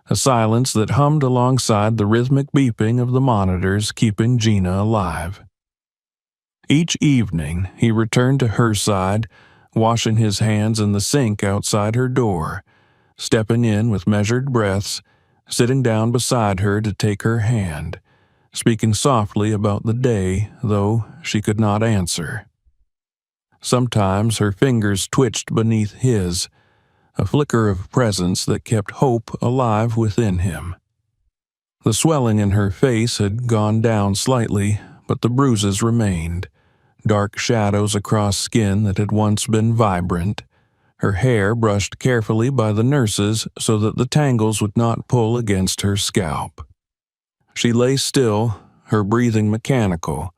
a silence that hummed alongside the rhythmic beeping of the monitors keeping Gina alive. Each evening, he returned to her side, washing his hands in the sink outside her door, stepping in with measured breaths, sitting down beside her to take her hand, speaking softly about the day, though she could not answer. Sometimes her fingers twitched beneath his, a flicker of presence that kept hope alive within him. The swelling in her face had gone down slightly, but the bruises remained, dark shadows across skin that had once been vibrant, her hair brushed carefully by the nurses so that the tangles would not pull against her scalp. She lay still, her breathing mechanical,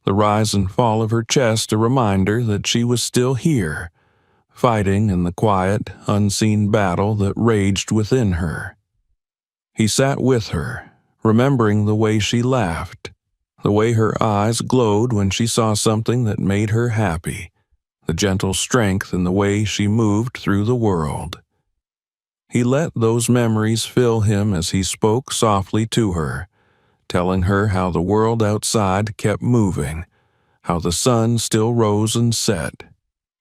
the rise and fall of her chest a reminder that she was still here, fighting in the quiet, unseen battle that raged within her. He sat with her, remembering the way she laughed, the way her eyes glowed when she saw something that made her happy, the gentle strength in the way she moved through the world. He let those memories fill him as he spoke softly to her, telling her how the world outside kept moving, how the sun still rose and set,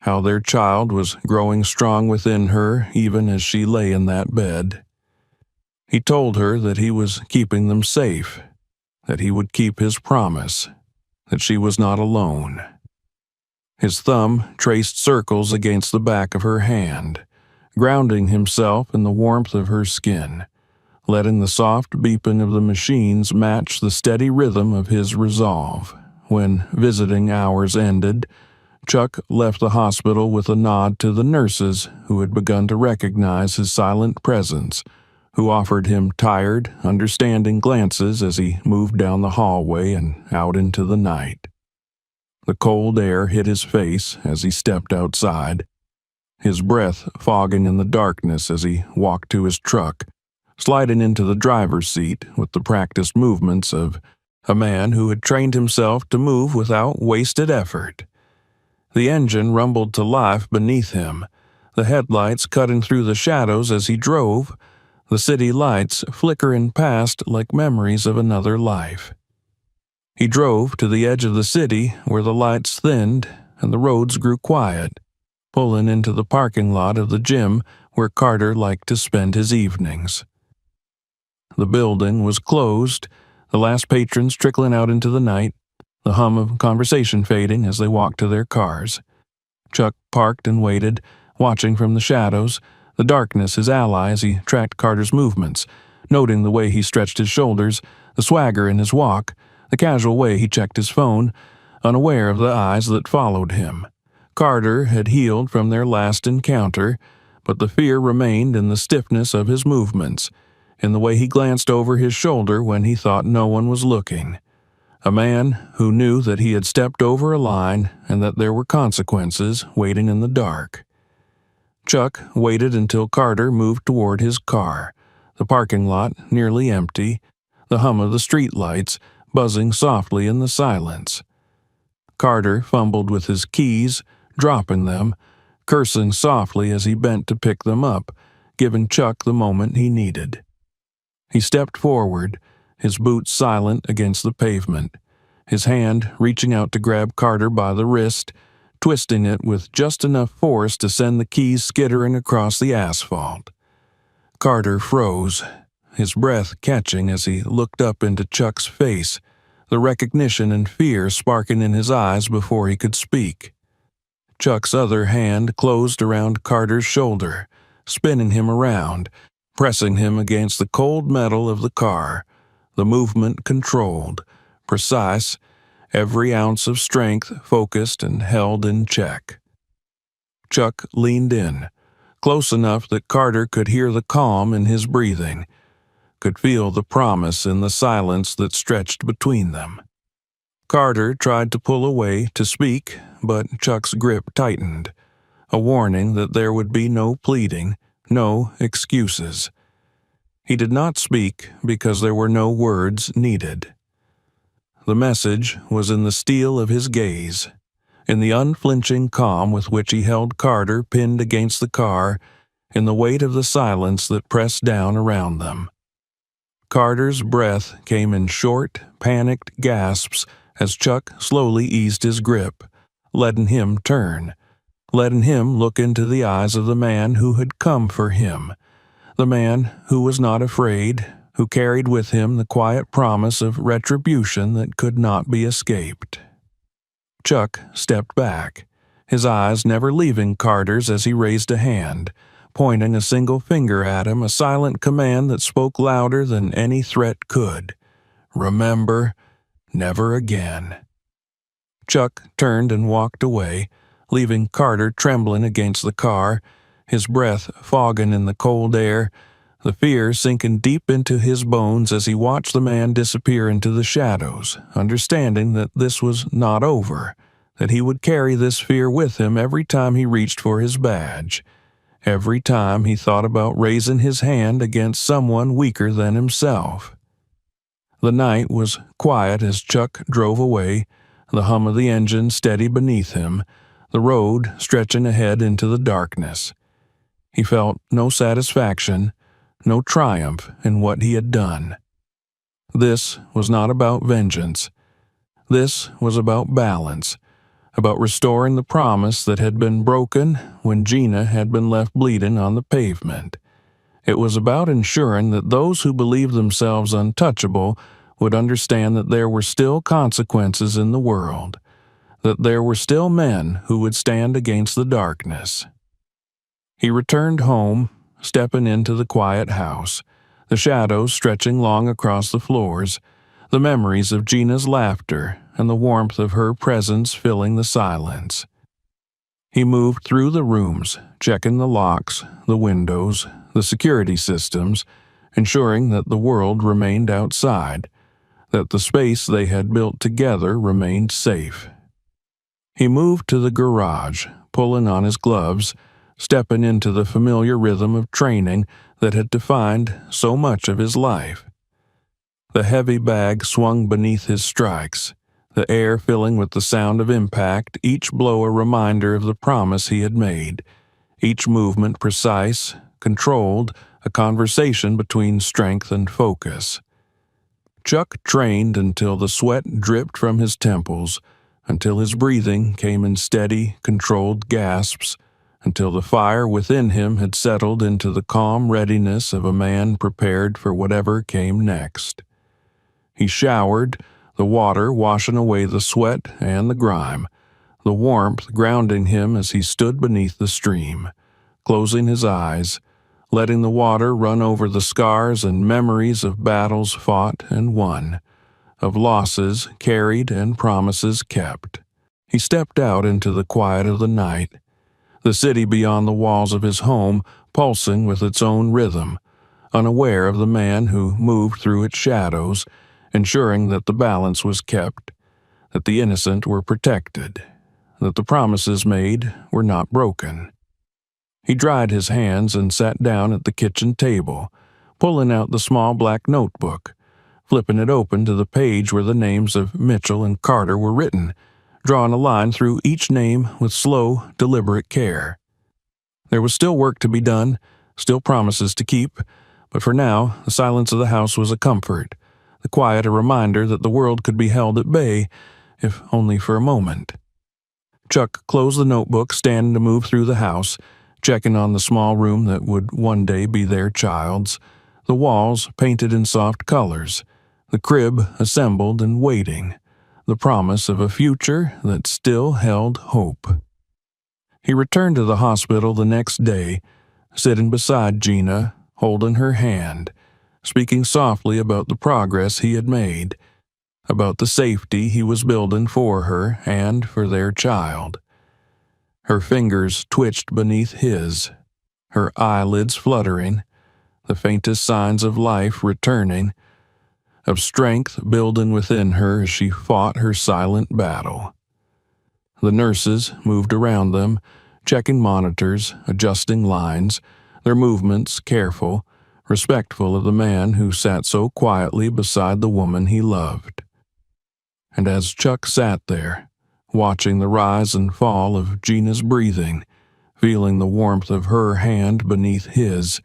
how their child was growing strong within her even as she lay in that bed. He told her that he was keeping them safe, that he would keep his promise, that she was not alone. His thumb traced circles against the back of her hand, grounding himself in the warmth of her skin, letting the soft beeping of the machines match the steady rhythm of his resolve. When visiting hours ended, Chuck left the hospital with a nod to the nurses who had begun to recognize his silent presence, who offered him tired, understanding glances as he moved down the hallway and out into the night. The cold air hit his face as he stepped outside, his breath fogging in the darkness as he walked to his truck, sliding into the driver's seat with the practiced movements of a man who had trained himself to move without wasted effort. The engine rumbled to life beneath him, the headlights cutting through the shadows as he drove, the city lights flickering past like memories of another life. He drove to the edge of the city where the lights thinned and the roads grew quiet, pulling into the parking lot of the gym where Carter liked to spend his evenings. The building was closed, the last patrons trickling out into the night, the hum of conversation fading as they walked to their cars. Chuck parked and waited, watching from the shadows, the darkness his ally as he tracked Carter's movements, noting the way he stretched his shoulders, the swagger in his walk, the casual way he checked his phone, unaware of the eyes that followed him. Carter had healed from their last encounter, but the fear remained in the stiffness of his movements, in the way he glanced over his shoulder when he thought no one was looking. A man who knew that he had stepped over a line and that there were consequences waiting in the dark. Chuck waited until Carter moved toward his car, the parking lot nearly empty, the hum of the streetlights buzzing softly in the silence. Carter fumbled with his keys, dropping them, cursing softly as he bent to pick them up, giving Chuck the moment he needed. He stepped forward, his boots silent against the pavement, his hand reaching out to grab Carter by the wrist, twisting it with just enough force to send the keys skittering across the asphalt. Carter froze, his breath catching as he looked up into Chuck's face, the recognition and fear sparking in his eyes before he could speak. Chuck's other hand closed around Carter's shoulder, spinning him around, pressing him against the cold metal of the car, the movement controlled, precise, every ounce of strength focused and held in check. Chuck leaned in, close enough that Carter could hear the calm in his breathing, could feel the promise in the silence that stretched between them. Carter tried to pull away to speak, but Chuck's grip tightened, a warning that there would be no pleading, no excuses. He did not speak because there were no words needed. The message was in the steel of his gaze, in the unflinching calm with which he held Carter pinned against the car, in the weight of the silence that pressed down around them. Carter's breath came in short, panicked gasps as Chuck slowly eased his grip, letting him turn, letting him look into the eyes of the man who had come for him, the man who was not afraid, who carried with him the quiet promise of retribution that could not be escaped. Chuck stepped back, his eyes never leaving Carter's as he raised a hand, pointing a single finger at him, a silent command that spoke louder than any threat could. Remember, never again. Chuck turned and walked away, leaving Carter trembling against the car, his breath fogging in the cold air, the fear sinking deep into his bones as he watched the man disappear into the shadows, understanding that this was not over, that he would carry this fear with him every time he reached for his badge, every time he thought about raising his hand against someone weaker than himself. The night was quiet as Chuck drove away, the hum of the engine steady beneath him, the road stretching ahead into the darkness. He felt no satisfaction, no triumph in what he had done. This was not about vengeance. This was about balance, about restoring the promise that had been broken when Gina had been left bleeding on the pavement. It was about ensuring that those who believed themselves untouchable would understand that there were still consequences in the world, that there were still men who would stand against the darkness. He returned home, stepping into the quiet house, the shadows stretching long across the floors, the memories of Gina's laughter and the warmth of her presence filling the silence. He moved through the rooms, checking the locks, the windows, the security systems, ensuring that the world remained outside, that the space they had built together remained safe. He moved to the garage, pulling on his gloves, stepping into the familiar rhythm of training that had defined so much of his life. The heavy bag swung beneath his strikes, the air filling with the sound of impact, each blow a reminder of the promise he had made, each movement precise, controlled, a conversation between strength and focus. Chuck trained until the sweat dripped from his temples, until his breathing came in steady, controlled gasps, until the fire within him had settled into the calm readiness of a man prepared for whatever came next. He showered, the water washing away the sweat and the grime, the warmth grounding him as he stood beneath the stream, closing his eyes, letting the water run over the scars and memories of battles fought and won, of losses carried and promises kept. He stepped out into the quiet of the night, the city beyond the walls of his home pulsing with its own rhythm, unaware of the man who moved through its shadows, ensuring that the balance was kept, that the innocent were protected, that the promises made were not broken. He dried his hands and sat down at the kitchen table, pulling out the small black notebook, flipping it open to the page where the names of Mitchell and Carter were written, drawing a line through each name with slow, deliberate care. There was still work to be done, still promises to keep, but for now, the silence of the house was a comfort, the quiet a reminder that the world could be held at bay, if only for a moment. Chuck closed the notebook, standing to move through the house, checking on the small room that would one day be their child's, the walls painted in soft colors, the crib assembled and waiting, the promise of a future that still held hope. He returned to the hospital the next day, sitting beside Gina, holding her hand, speaking softly about the progress he had made, about the safety he was building for her and for their child. Her fingers twitched beneath his, her eyelids fluttering, the faintest signs of life returning, of strength building within her as she fought her silent battle. The nurses moved around them, checking monitors, adjusting lines, their movements careful, respectful of the man who sat so quietly beside the woman he loved. And as Chuck sat there, watching the rise and fall of Gina's breathing, feeling the warmth of her hand beneath his,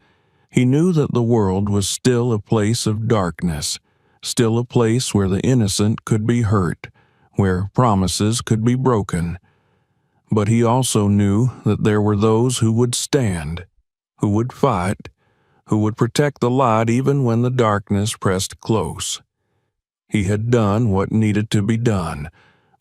he knew that the world was still a place of darkness, still a place where the innocent could be hurt, where promises could be broken, But he also knew that there were those who would stand, who would fight, who would protect the light even when the darkness pressed close. He had done what needed to be done,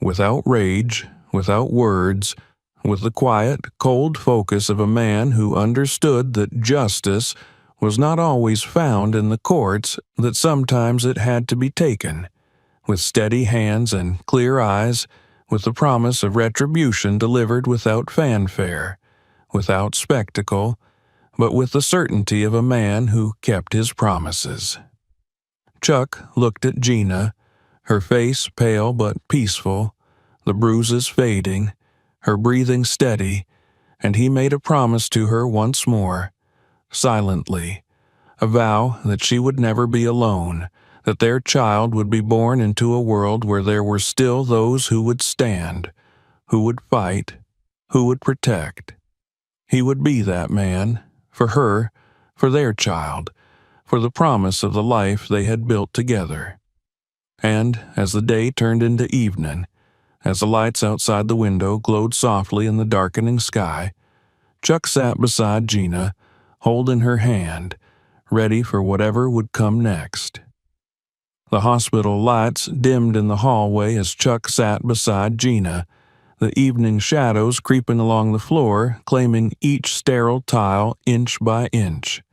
without rage, without words, with the quiet, cold focus of a man who understood that justice was not always found in the courts, that sometimes it had to be taken, with steady hands and clear eyes, with the promise of retribution delivered without fanfare, without spectacle, but with the certainty of a man who kept his promises. Chuck looked at Gina, her face pale but peaceful, the bruises fading, her breathing steady, and he made a promise to her once more, silently, a vow that she would never be alone, that their child would be born into a world where there were still those who would stand, who would fight, who would protect. He would be that man, for her, for their child, for the promise of the life they had built together. And as the day turned into evening, as the lights outside the window glowed softly in the darkening sky, Chuck sat beside Gina, holding her hand, ready for whatever would come next. The hospital lights dimmed in the hallway as Chuck sat beside Gina, the evening shadows creeping along the floor, claiming each sterile tile inch by inch.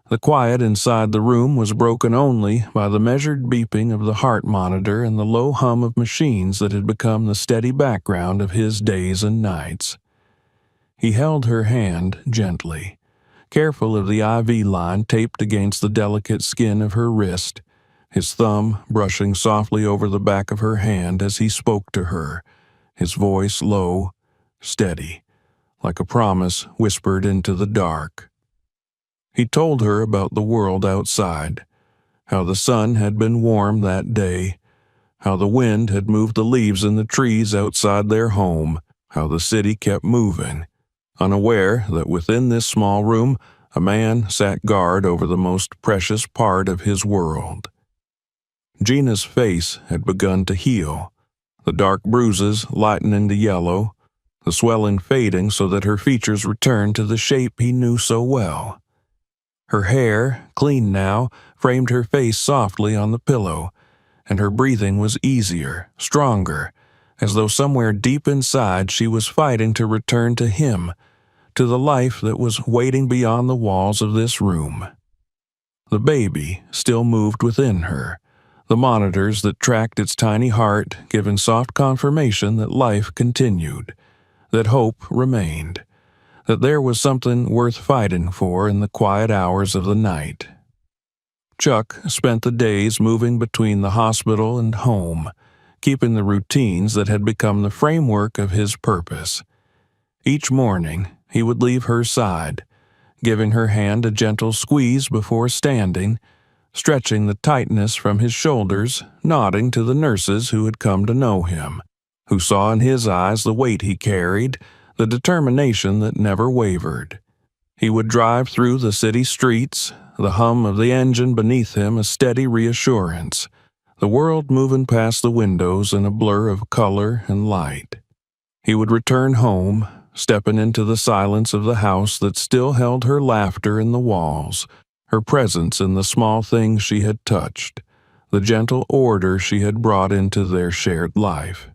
The quiet inside the room was broken only by the measured beeping of the heart monitor and the low hum of machines that had become the steady background of his days and nights. He held her hand gently, careful of the IV line taped against the delicate skin of her wrist, his thumb brushing softly over the back of her hand as he spoke to her, his voice low, steady, like a promise whispered into the dark. He told her about the world outside, how the sun had been warm that day, how the wind had moved the leaves in the trees outside their home, how the city kept moving, unaware that within this small room a man sat guard over the most precious part of his world. Gina's face had begun to heal, the dark bruises lightening to yellow, the swelling fading so that her features returned to the shape he knew so well. Her hair, clean now, framed her face softly on the pillow, and her breathing was easier, stronger, as though somewhere deep inside she was fighting to return to him, to the life that was waiting beyond the walls of this room. The baby still moved within her, the monitors that tracked its tiny heart giving soft confirmation that life continued, that hope remained, that there was something worth fighting for in the quiet hours of the night. Chuck spent the days moving between the hospital and home, keeping the routines that had become the framework of his purpose. Each morning, he would leave her side, giving her hand a gentle squeeze before standing, stretching the tightness from his shoulders, nodding to the nurses who had come to know him, who saw in his eyes the weight he carried, the determination that never wavered. He would drive through the city streets, the hum of the engine beneath him a steady reassurance, the world moving past the windows in a blur of color and light. He would return home, stepping into the silence of the house that still held her laughter in the walls, her presence in the small things she had touched, the gentle order she had brought into their shared life.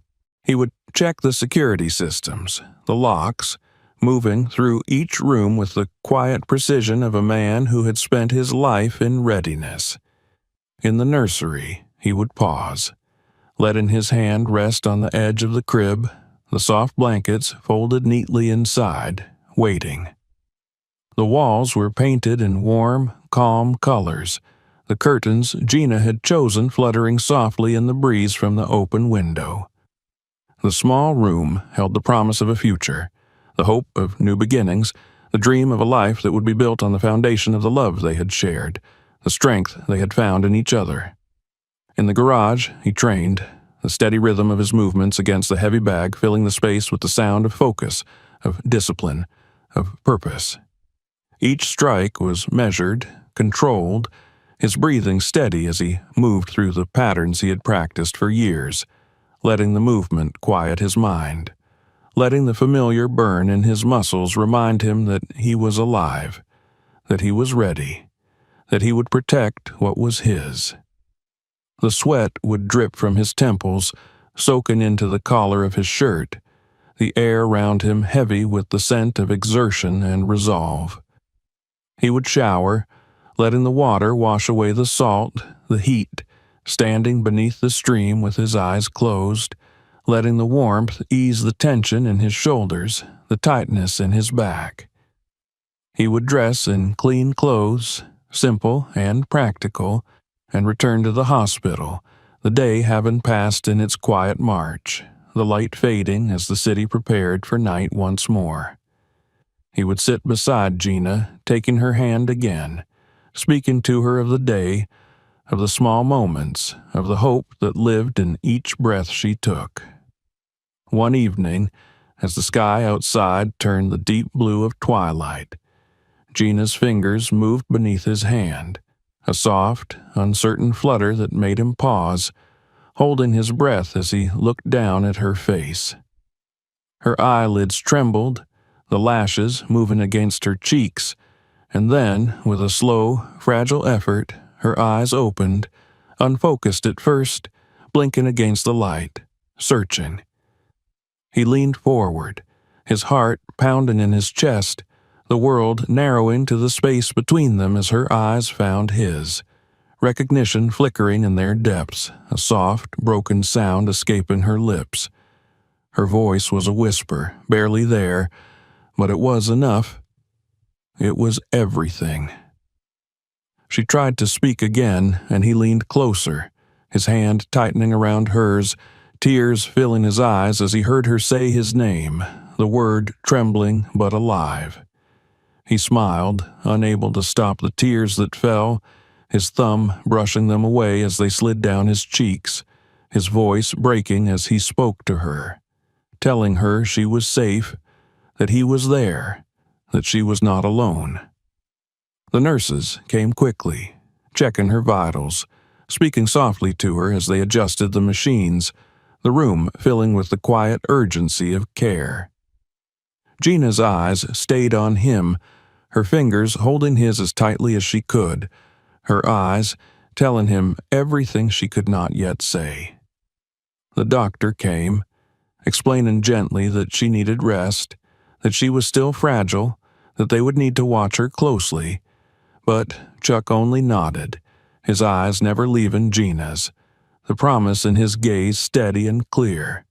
He would check the security systems, the locks, moving through each room with the quiet precision of a man who had spent his life in readiness. In the nursery, he would pause, letting his hand rest on the edge of the crib, the soft blankets folded neatly inside, waiting. The walls were painted in warm, calm colors, the curtains Gina had chosen fluttering softly in the breeze from the open window. The small room held the promise of a future, the hope of new beginnings, the dream of a life that would be built on the foundation of the love they had shared, the strength they had found in each other. In the garage, he trained, the steady rhythm of his movements against the heavy bag filling the space with the sound of focus, of discipline, of purpose. Each strike was measured, controlled, his breathing steady as he moved through the patterns he had practiced for years, letting the movement quiet his mind, letting the familiar burn in his muscles remind him that he was alive, that he was ready, that he would protect what was his. The sweat would drip from his temples, soaking into the collar of his shirt, the air around him heavy with the scent of exertion and resolve. He would shower, letting the water wash away the salt, the heat, standing beneath the stream with his eyes closed, letting the warmth ease the tension in his shoulders, the tightness in his back. He would dress in clean clothes, simple and practical, and return to the hospital, the day having passed in its quiet march, the light fading as the city prepared for night once more. He would sit beside Gina, taking her hand again, speaking to her of the day, of the small moments, of the hope that lived in each breath she took. One evening, as the sky outside turned the deep blue of twilight, Gina's fingers moved beneath his hand, a soft, uncertain flutter that made him pause, holding his breath as he looked down at her face. Her eyelids trembled, the lashes moving against her cheeks, and then, with a slow, fragile effort, her eyes opened, unfocused at first, blinking against the light, searching. He leaned forward, his heart pounding in his chest, the world narrowing to the space between them as her eyes found his, recognition flickering in their depths, a soft, broken sound escaping her lips. Her voice was a whisper, barely there, but it was enough. It was everything. She tried to speak again, and he leaned closer, his hand tightening around hers, tears filling his eyes as he heard her say his name, the word trembling but alive. He smiled, unable to stop the tears that fell, his thumb brushing them away as they slid down his cheeks, his voice breaking as he spoke to her, telling her she was safe, that he was there, that she was not alone. The nurses came quickly, checking her vitals, speaking softly to her as they adjusted the machines, the room filling with the quiet urgency of care. Gina's eyes stayed on him, her fingers holding his as tightly as she could, her eyes telling him everything she could not yet say. The doctor came, explaining gently that she needed rest, that she was still fragile, that they would need to watch her closely, but Chuck only nodded, his eyes never leaving Gina's, the promise in his gaze steady and clear.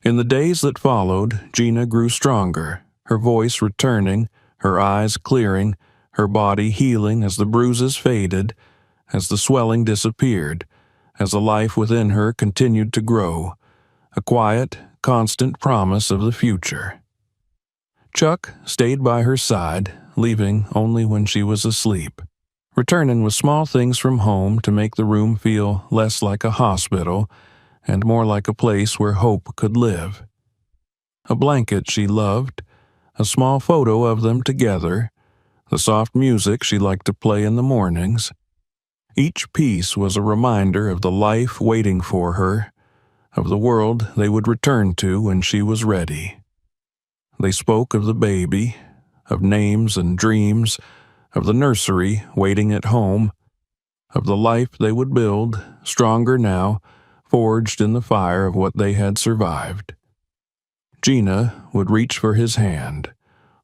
In the days that followed, Gina grew stronger, her voice returning, her eyes clearing, her body healing as the bruises faded, as the swelling disappeared, as the life within her continued to grow, a quiet, constant promise of the future. Chuck stayed by her side, leaving only when she was asleep, returning with small things from home to make the room feel less like a hospital and more like a place where hope could live. A blanket she loved, a small photo of them together, the soft music she liked to play in the mornings. Each piece was a reminder of the life waiting for her, of the world they would return to when she was ready. They spoke of the baby, of names and dreams, of the nursery waiting at home, of the life they would build, stronger now, forged in the fire of what they had survived. Gina would reach for his hand,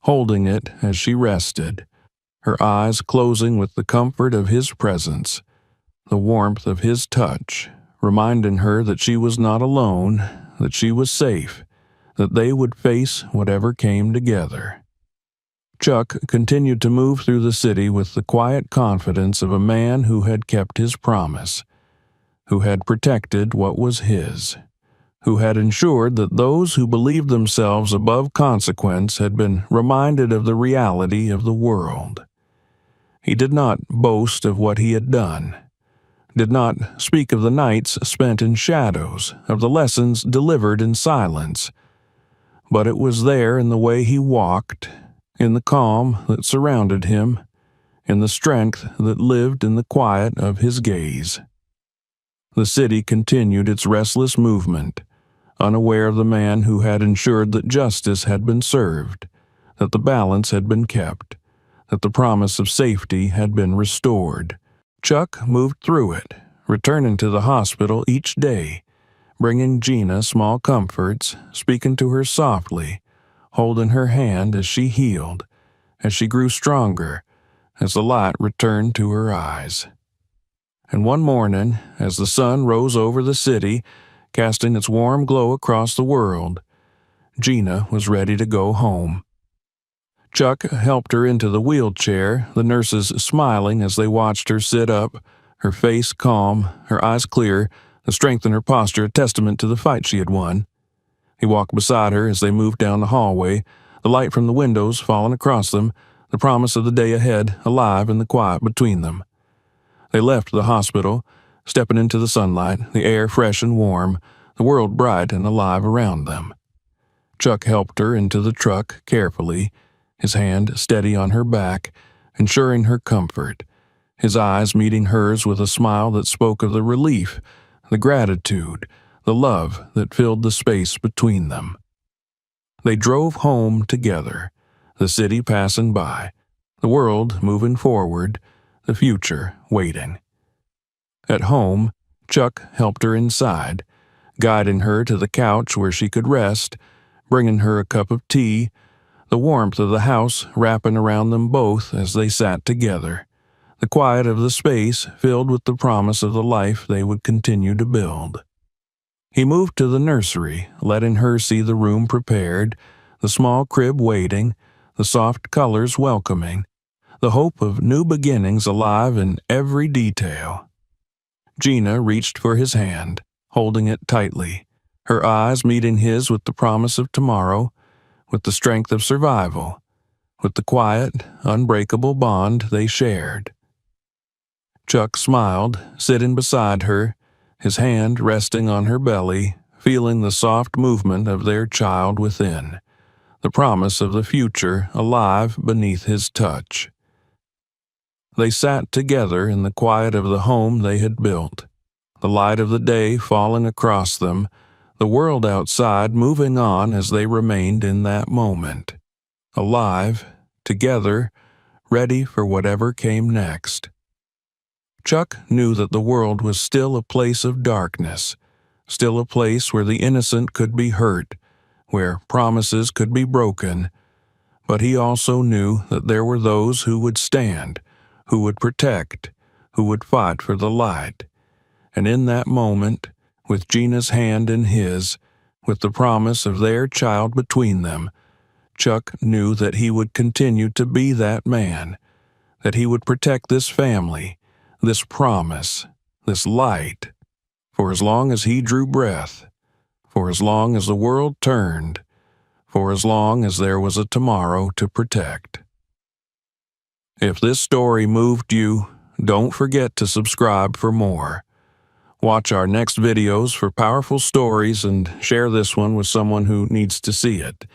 holding it as she rested, her eyes closing with the comfort of his presence, the warmth of his touch, reminding her that she was not alone, that she was safe, that they would face whatever came together. Chuck continued to move through the city with the quiet confidence of a man who had kept his promise, who had protected what was his, who had ensured that those who believed themselves above consequence had been reminded of the reality of the world. He did not boast of what he had done, did not speak of the nights spent in shadows, of the lessons delivered in silence, but it was there in the way he walked, in the calm that surrounded him, in the strength that lived in the quiet of his gaze. The city continued its restless movement, unaware of the man who had ensured that justice had been served, that the balance had been kept, that the promise of safety had been restored. Chuck moved through it, returning to the hospital each day, bringing Gina small comforts, speaking to her softly, holding her hand as she healed, as she grew stronger, as the light returned to her eyes. And one morning, as the sun rose over the city, casting its warm glow across the world, Gina was ready to go home. Chuck helped her into the wheelchair, the nurses smiling as they watched her sit up, her face calm, her eyes clear, the strength in her posture a testament to the fight she had won. He walked beside her as they moved down the hallway, the light from the windows falling across them, the promise of the day ahead alive in the quiet between them. They left the hospital, stepping into the sunlight, the air fresh and warm, the world bright and alive around them. Chuck helped her into the truck carefully, his hand steady on her back, ensuring her comfort, his eyes meeting hers with a smile that spoke of the relief, the gratitude, the love that filled the space between them. They drove home together, the city passing by, the world moving forward, the future waiting. At home, Chuck helped her inside, guiding her to the couch where she could rest, bringing her a cup of tea, the warmth of the house wrapping around them both as they sat together, the quiet of the space filled with the promise of the life they would continue to build. He moved to the nursery, letting her see the room prepared, the small crib waiting, the soft colors welcoming, the hope of new beginnings alive in every detail. Gina reached for his hand, holding it tightly, her eyes meeting his with the promise of tomorrow, with the strength of survival, with the quiet, unbreakable bond they shared. Chuck smiled, sitting beside her, his hand resting on her belly, feeling the soft movement of their child within, the promise of the future alive beneath his touch. They sat together in the quiet of the home they had built, the light of the day falling across them, the world outside moving on as they remained in that moment, alive, together, ready for whatever came next. Chuck knew that the world was still a place of darkness, still a place where the innocent could be hurt, where promises could be broken, but he also knew that there were those who would stand, who would protect, who would fight for the light. And in that moment, with Gina's hand in his, with the promise of their child between them, Chuck knew that he would continue to be that man, that he would protect this family, this promise, this light, for as long as he drew breath, for as long as the world turned, for as long as there was a tomorrow to protect. If this story moved you, don't forget to subscribe for more. Watch our next videos for powerful stories and share this one with someone who needs to see it.